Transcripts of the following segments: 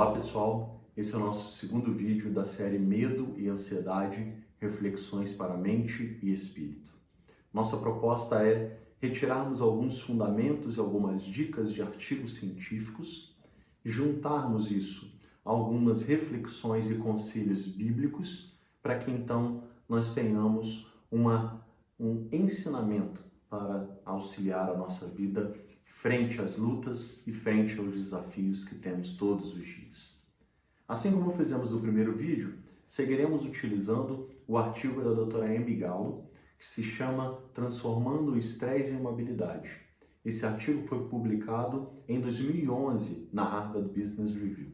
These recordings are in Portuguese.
Olá pessoal, esse é o nosso segundo vídeo da série Medo e Ansiedade, Reflexões para Mente e Espírito. Nossa proposta é retirarmos alguns fundamentos e algumas dicas de artigos científicos, juntarmos isso a algumas reflexões e conselhos bíblicos, para que então nós tenhamos um ensinamento para auxiliar a nossa vida frente às lutas e frente aos desafios que temos todos os dias. Assim como fizemos no primeiro vídeo, seguiremos utilizando o artigo da doutora Amy Gallo, que se chama Transformando o Estresse em uma Habilidade. Esse artigo foi publicado em 2011 na Harvard Business Review.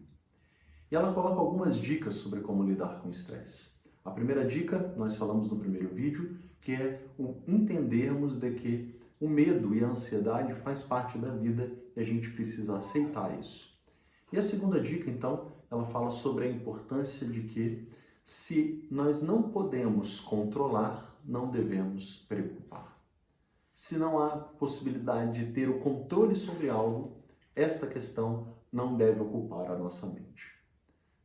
E ela coloca algumas dicas sobre como lidar com o estresse. A primeira dica, nós falamos no primeiro vídeo, que é o entendermos de que o medo e a ansiedade faz parte da vida e a gente precisa aceitar isso. E a segunda dica, então, ela fala sobre a importância de que se nós não podemos controlar, não devemos preocupar. Se não há possibilidade de ter o controle sobre algo, esta questão não deve ocupar a nossa mente.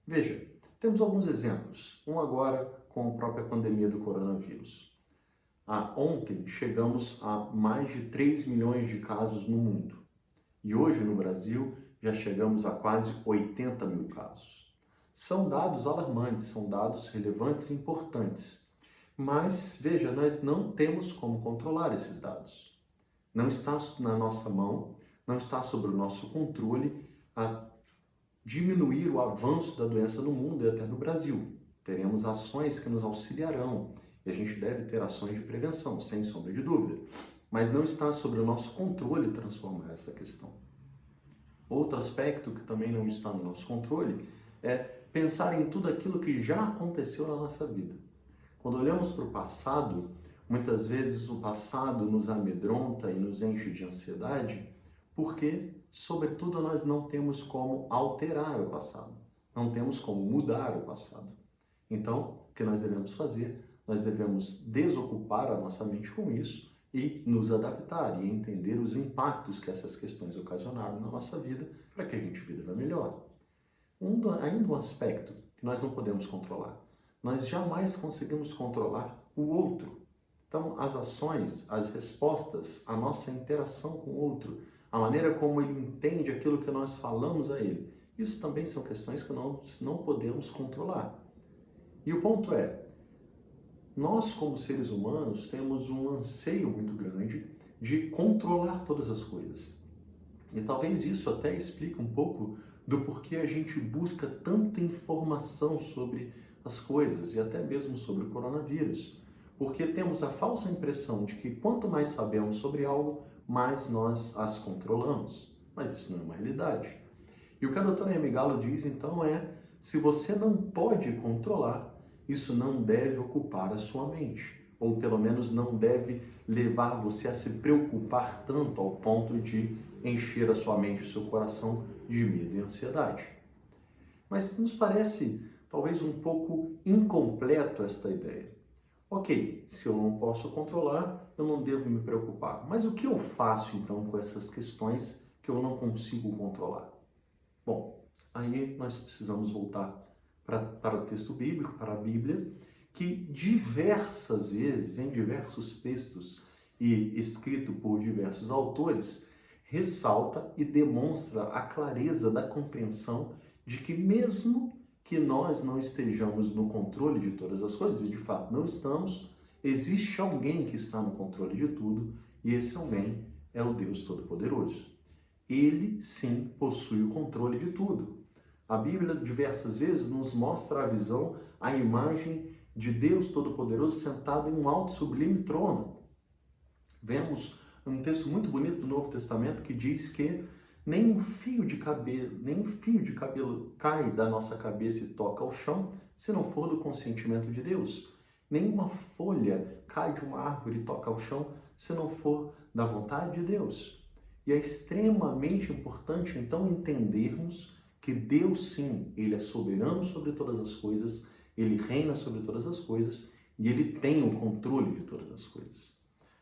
Veja, temos alguns exemplos. Um agora com a própria pandemia do coronavírus. Ontem chegamos a mais de 3 milhões de casos no mundo. E hoje no Brasil já chegamos a quase 80 mil casos. São dados alarmantes, são dados relevantes e importantes. Mas, veja, nós não temos como controlar esses dados. Não está na nossa mão, não está sob o nosso controle a diminuir o avanço da doença no mundo e até no Brasil. Teremos ações que nos auxiliarão. E a gente deve ter ações de prevenção, sem sombra de dúvida. Mas não está sobre o nosso controle transformar essa questão. Outro aspecto que também não está no nosso controle é pensar em tudo aquilo que já aconteceu na nossa vida. Quando olhamos para o passado, muitas vezes o passado nos amedronta e nos enche de ansiedade, porque, sobretudo, nós não temos como alterar o passado. Não temos como mudar o passado. Então, o que nós devemos fazer? Nós devemos desocupar a nossa mente com isso e nos adaptar e entender os impactos que essas questões ocasionaram na nossa vida para que a gente viva melhor. Ainda um aspecto que nós não podemos controlar. Nós jamais conseguimos controlar o outro. Então, as ações, as respostas, a nossa interação com o outro, a maneira como ele entende aquilo que nós falamos a ele, isso também são questões que nós não podemos controlar. E o ponto é, nós, como seres humanos, temos um anseio muito grande de controlar todas as coisas. E talvez isso até explique um pouco do porquê a gente busca tanta informação sobre as coisas e até mesmo sobre o coronavírus. Porque temos a falsa impressão de que quanto mais sabemos sobre algo, mais nós as controlamos. Mas isso não é uma realidade. E o que a doutora Amy Gallo diz, então, é: se você não pode controlar, isso não deve ocupar a sua mente, ou pelo menos não deve levar você a se preocupar tanto ao ponto de encher a sua mente e o seu coração de medo e ansiedade. Mas nos parece talvez um pouco incompleto esta ideia. Ok, se eu não posso controlar, eu não devo me preocupar. Mas o que eu faço então com essas questões que eu não consigo controlar? Bom, aí nós precisamos voltar para o texto bíblico, para a Bíblia, que diversas vezes, em diversos textos e escrito por diversos autores, ressalta e demonstra a clareza da compreensão de que mesmo que nós não estejamos no controle de todas as coisas, e de fato não estamos, existe alguém que está no controle de tudo, e esse alguém é o Deus Todo-Poderoso. Ele, sim, possui o controle de tudo. A Bíblia, diversas vezes, nos mostra a visão, a imagem de Deus Todo-Poderoso sentado em um alto e sublime trono. Vemos um texto muito bonito do Novo Testamento que diz que nem um fio de cabelo cai da nossa cabeça e toca ao chão se não for do consentimento de Deus. Nenhuma folha cai de uma árvore e toca ao chão se não for da vontade de Deus. E é extremamente importante, então, entendermos que Deus, sim, Ele é soberano sobre todas as coisas, Ele reina sobre todas as coisas e Ele tem o controle de todas as coisas.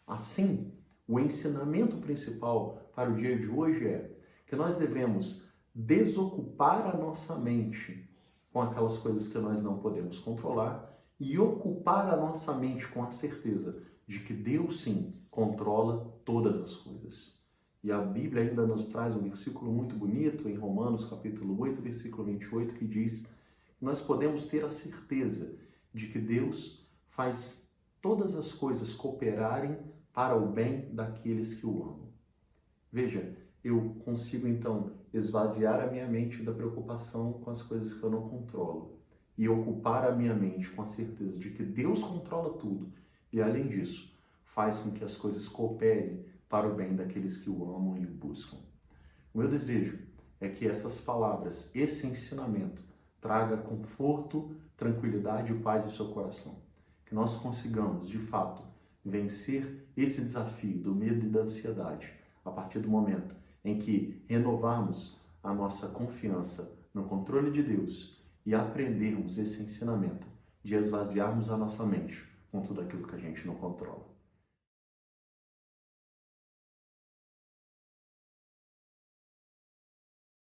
Assim, o ensinamento principal para o dia de hoje é que nós devemos desocupar a nossa mente com aquelas coisas que nós não podemos controlar e ocupar a nossa mente com a certeza de que Deus sim controla todas as coisas. E a Bíblia ainda nos traz um versículo muito bonito em Romanos capítulo 8, versículo 28, que diz que nós podemos ter a certeza de que Deus faz todas as coisas cooperarem para o bem daqueles que o amam. Veja, eu consigo então esvaziar a minha mente da preocupação com as coisas que eu não controlo e ocupar a minha mente com a certeza de que Deus controla tudo e, além disso, faz com que as coisas cooperem para o bem daqueles que o amam e o buscam. O meu desejo é que essas palavras, esse ensinamento, traga conforto, tranquilidade e paz em seu coração. Que nós consigamos, de fato, vencer esse desafio do medo e da ansiedade a partir do momento em que renovarmos a nossa confiança no controle de Deus e aprendermos esse ensinamento de esvaziarmos a nossa mente com tudo aquilo que a gente não controla.